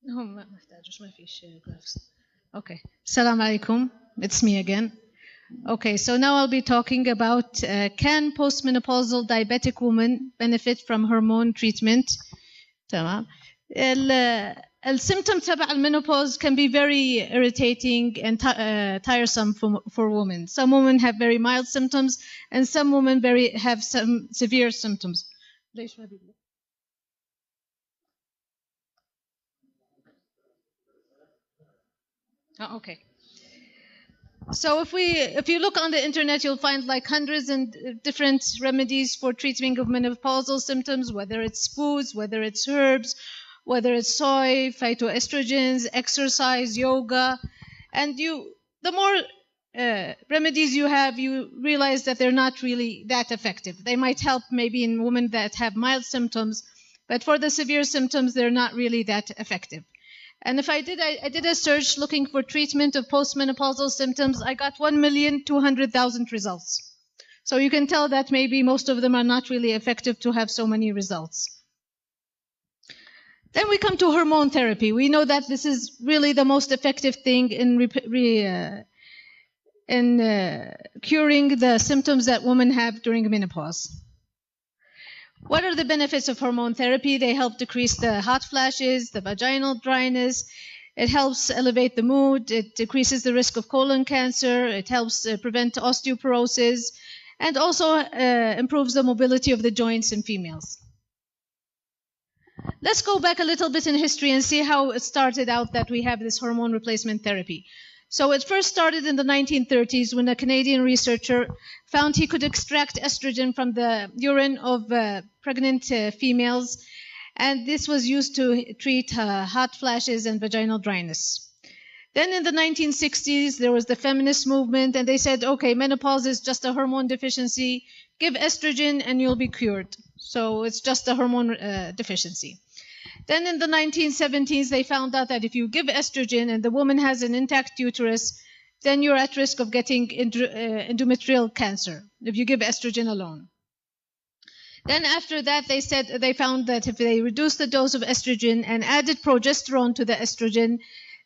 هم ما محتاجوش ما فيش graphs. Okay. Assalamu alaikum. It's me again. Okay, so now I'll be talking about can postmenopausal diabetic women benefit from hormone treatment. تمام. الsymptoms تبع المينوباوز can be very irritating and tiresome for women. Some women have very mild symptoms and some women have some severe symptoms. Okay. So if you look on the internet, you'll find like hundreds and different remedies for treatment of menopausal symptoms, whether it's foods, whether it's herbs, whether it's soy, phytoestrogens, exercise, yoga. And the more remedies you have, you realize that they're not really that effective. They might help maybe in women that have mild symptoms, but for the severe symptoms, they're not really that effective. And if I did a search looking for treatment of postmenopausal symptoms, I got 1,200,000 results. So you can tell that maybe most of them are not really effective to have so many results. Then we come to hormone therapy. We know that this is really the most effective thing in curing the symptoms that women have during menopause. What are the benefits of hormone therapy? They help decrease the hot flashes, the vaginal dryness. It helps elevate the mood. It decreases the risk of colon cancer. It helps prevent osteoporosis, and also improves the mobility of the joints in females. Let's go back a little bit in history and see how it started out that we have this hormone replacement therapy. So it first started in the 1930s when a Canadian researcher found he could extract estrogen from the urine of pregnant females, and this was used to treat hot flashes and vaginal dryness. Then in the 1960s, there was the feminist movement, and they said, okay, menopause is just a hormone deficiency. Give estrogen and you'll be cured. So it's just a hormone deficiency. Then in the 1970s, they found out that if you give estrogen and the woman has an intact uterus, then you're at risk of getting endometrial cancer if you give estrogen alone. Then after that, they found that if they reduced the dose of estrogen and added progesterone to the estrogen,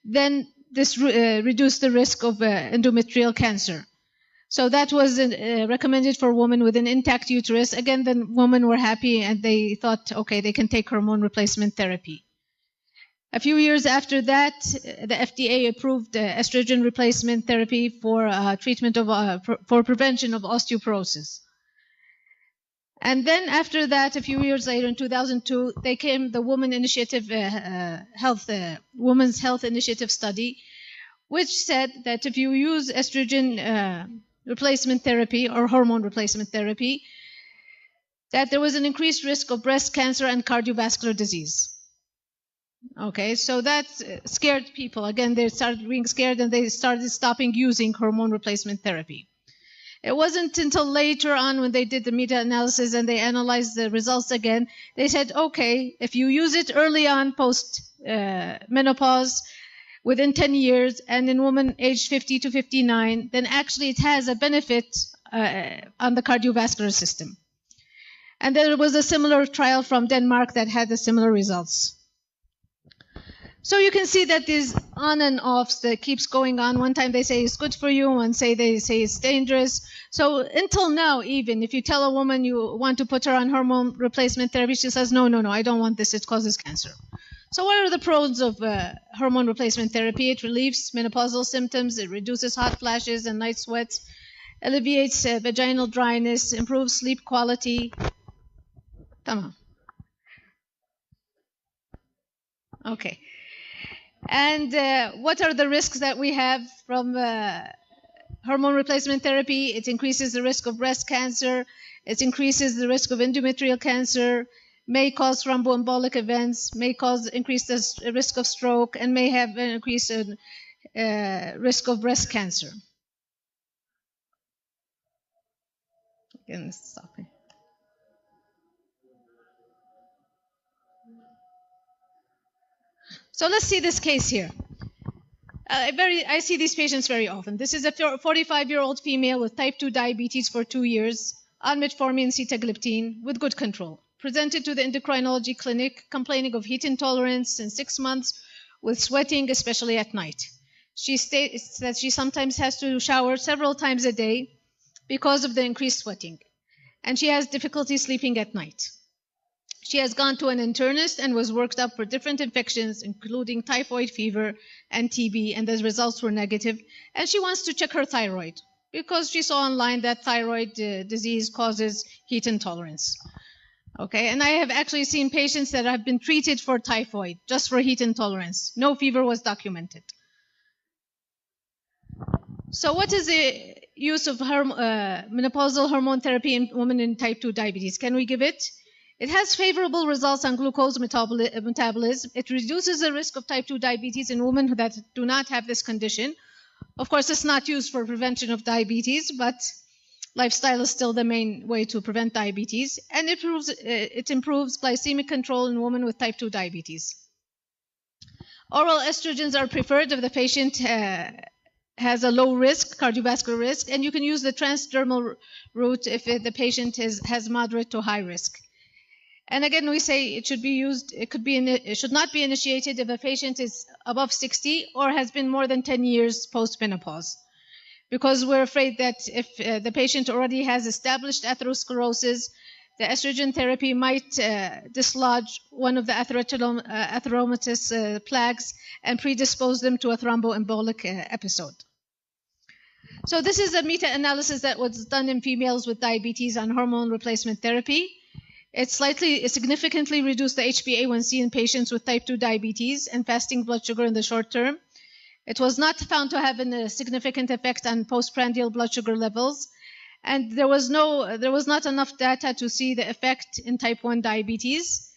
then this reduced the risk of endometrial cancer. So that was recommended for women with an intact uterus. Again, the women were happy and they thought, okay, they can take hormone replacement therapy. A few years after that, the FDA approved estrogen replacement therapy for treatment of for prevention of osteoporosis. And then after that, a few years later, in 2002, they came the Women Initiative Women's Health Initiative study, which said that if you use estrogen replacement therapy or hormone replacement therapy, that there was an increased risk of breast cancer and cardiovascular disease. Okay, so that scared people. Again, they started being scared and they started stopping using hormone replacement therapy. It wasn't until later on when they did the meta-analysis and they analyzed the results again, they said, okay, if you use it early on post-menopause, within 10 years, and in women aged 50 to 59, then actually it has a benefit on the cardiovascular system. And there was a similar trial from Denmark that had the similar results. So you can see that these on and offs that keeps going on. One time they say it's good for you, one they say it's dangerous. So until now, even if you tell a woman you want to put her on hormone replacement therapy, she says, no, I don't want this, it causes cancer. So what are the pros of hormone replacement therapy? It relieves menopausal symptoms, it reduces hot flashes and night sweats, alleviates vaginal dryness, improves sleep quality. Tamam. Okay. And what are the risks that we have from hormone replacement therapy? It increases the risk of breast cancer, it increases the risk of endometrial cancer, may cause thromboembolic events, may increase the risk of stroke, and may have an increased risk of breast cancer. Again, stopping. So let's see this case here. I see these patients very often. This is a 45-year-old female with type 2 diabetes for 2 years, on metformin sitagliptin with good control. Presented to the endocrinology clinic complaining of heat intolerance in 6 months with sweating, especially at night. She states that she sometimes has to shower several times a day because of the increased sweating, and she has difficulty sleeping at night. She has gone to an internist and was worked up for different infections, including typhoid fever and TB, and the results were negative. And she wants to check her thyroid because she saw online that thyroid disease causes heat intolerance. Okay, and I have actually seen patients that have been treated for typhoid just for heat intolerance. No fever was documented. So what is the use of menopausal hormone therapy in women in type 2 diabetes? Can we give it? It has favorable results on glucose metabolism. It reduces the risk of type 2 diabetes in women that do not have this condition. Of course, it's not used for prevention of diabetes, but lifestyle is still the main way to prevent diabetes. And it improves glycemic control in women with type 2 diabetes. Oral estrogens are preferred if the patient has a low risk, cardiovascular risk, and you can use the transdermal route if the patient has moderate to high risk. And again, we say it should be used, it should not be initiated if a patient is above 60 or has been more than 10 years post-menopause, because we're afraid that if the patient already has established atherosclerosis, the estrogen therapy might dislodge one of the atheromatous plaques and predispose them to a thromboembolic episode. So this is a meta-analysis that was done in females with diabetes on hormone replacement therapy. It significantly reduced the HbA1c in patients with type 2 diabetes and fasting blood sugar in the short term. It was not found to have a significant effect on postprandial blood sugar levels, and there was not enough data to see the effect in type 1 diabetes.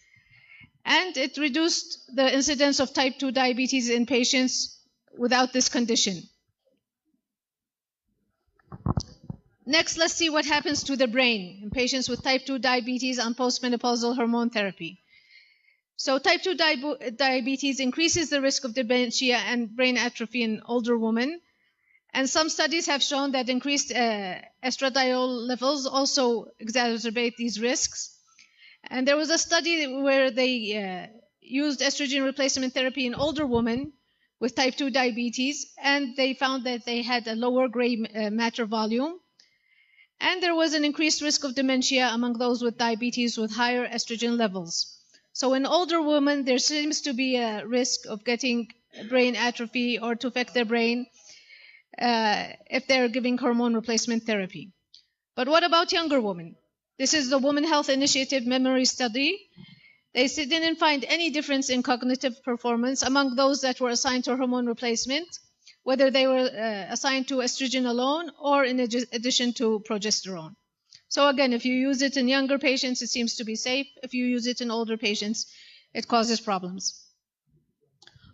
And it reduced the incidence of type 2 diabetes in patients without this condition. Next, let's see what happens to the brain in patients with type 2 diabetes on postmenopausal hormone therapy. So type 2 diabetes increases the risk of dementia and brain atrophy in older women. And some studies have shown that increased estradiol levels also exacerbate these risks. And there was a study where they used estrogen replacement therapy in older women with type 2 diabetes, and they found that they had a lower gray matter volume. And there was an increased risk of dementia among those with diabetes with higher estrogen levels. So in older women, there seems to be a risk of getting brain atrophy or to affect their brain if they're giving hormone replacement therapy. But what about younger women? This is the Women Health Initiative memory study. They didn't find any difference in cognitive performance among those that were assigned to hormone replacement, whether they were assigned to estrogen alone or in addition to progesterone. So again, if you use it in younger patients, it seems to be safe. If you use it in older patients, it causes problems.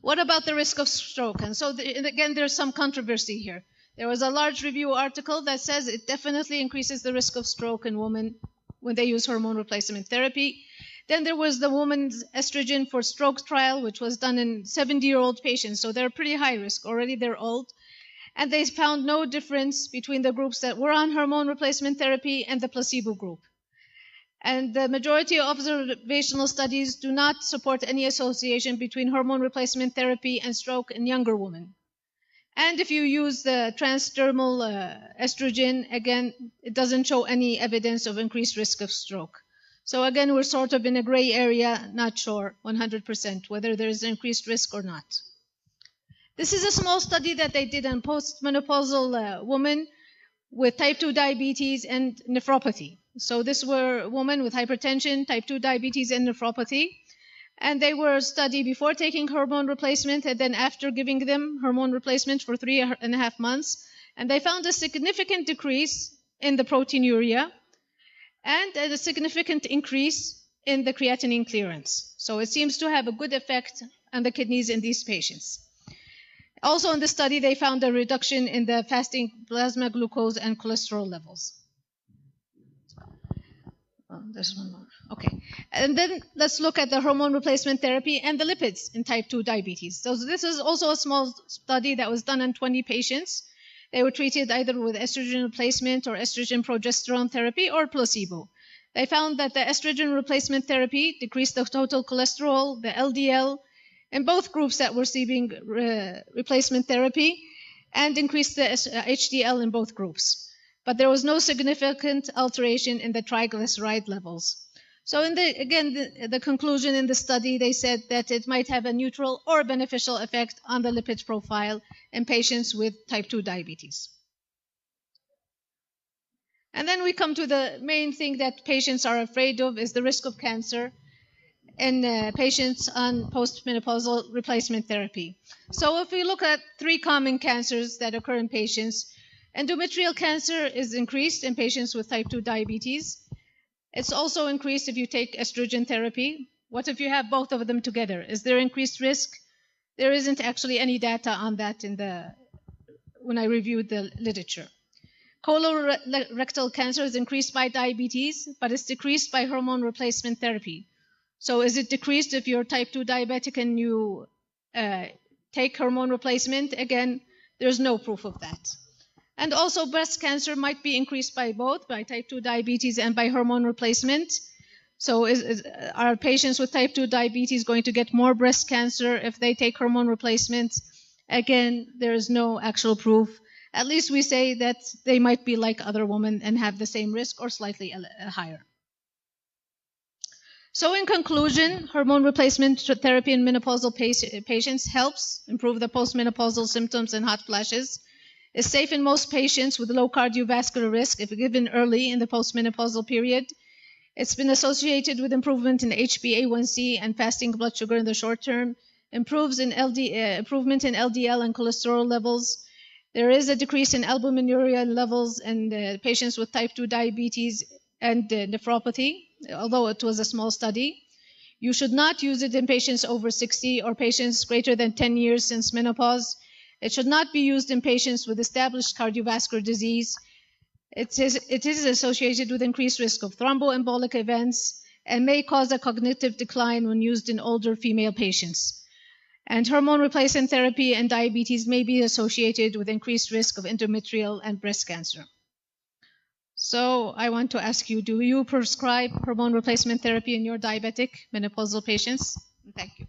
What about the risk of stroke? And so again, there's some controversy here. There was a large review article that says it definitely increases the risk of stroke in women when they use hormone replacement therapy. Then there was the women's estrogen for stroke trial, which was done in 70-year-old patients. So they're pretty high risk. Already they're old. And they found no difference between the groups that were on hormone replacement therapy and the placebo group. And the majority of observational studies do not support any association between hormone replacement therapy and stroke in younger women. And if you use the transdermal estrogen, again, it doesn't show any evidence of increased risk of stroke. So again, we're sort of in a gray area, not sure 100% whether there is increased risk or not. This is a small study that they did on postmenopausal women with type 2 diabetes and nephropathy. So this were women with hypertension, type 2 diabetes, and nephropathy. And they were studied before taking hormone replacement and then after giving them hormone replacement for 3.5 months. And they found a significant decrease in the proteinuria and a significant increase in the creatinine clearance. So it seems to have a good effect on the kidneys in these patients. Also in the study, they found a reduction in the fasting plasma glucose and cholesterol levels. Oh, there's one more. Okay. And then let's look at the hormone replacement therapy and the lipids in type 2 diabetes. So this is also a small study that was done on 20 patients. They were treated either with estrogen replacement or estrogen progesterone therapy or placebo. They found that the estrogen replacement therapy decreased the total cholesterol, the LDL, in both groups that were receiving replacement therapy, and increased the HDL in both groups. But there was no significant alteration in the triglyceride levels. So the conclusion in the study, they said that it might have a neutral or beneficial effect on the lipid profile in patients with type 2 diabetes. And then we come to the main thing that patients are afraid of is the risk of cancer in patients on postmenopausal replacement therapy. So if we look at 3 common cancers that occur in patients, endometrial cancer is increased in patients with type 2 diabetes. It's also increased if you take estrogen therapy. What if you have both of them together? Is there increased risk? There isn't actually any data on that when I reviewed the literature. Colorectal cancer is increased by diabetes, but it's decreased by hormone replacement therapy. So is it decreased if you're type 2 diabetic and you take hormone replacement? Again, there's no proof of that. And also breast cancer might be increased by both, by type 2 diabetes and by hormone replacement. So are patients with type 2 diabetes going to get more breast cancer if they take hormone replacement? Again, there is no actual proof. At least we say that they might be like other women and have the same risk or slightly higher. So in conclusion, hormone replacement therapy in menopausal patients helps improve the postmenopausal symptoms and hot flashes. Is safe in most patients with low cardiovascular risk if given early in the postmenopausal period. It's been associated with improvement in HbA1c and fasting blood sugar in the short term, improvement in LDL and cholesterol levels. There is a decrease in albuminuria levels in patients with type 2 diabetes and nephropathy, although it was a small study. You should not use it in patients over 60 or patients greater than 10 years since menopause. It should not be used in patients with established cardiovascular disease. It is associated with increased risk of thromboembolic events and may cause a cognitive decline when used in older female patients. And hormone replacement therapy and diabetes may be associated with increased risk of endometrial and breast cancer. So I want to ask you, do you prescribe hormone replacement therapy in your diabetic menopausal patients? Thank you.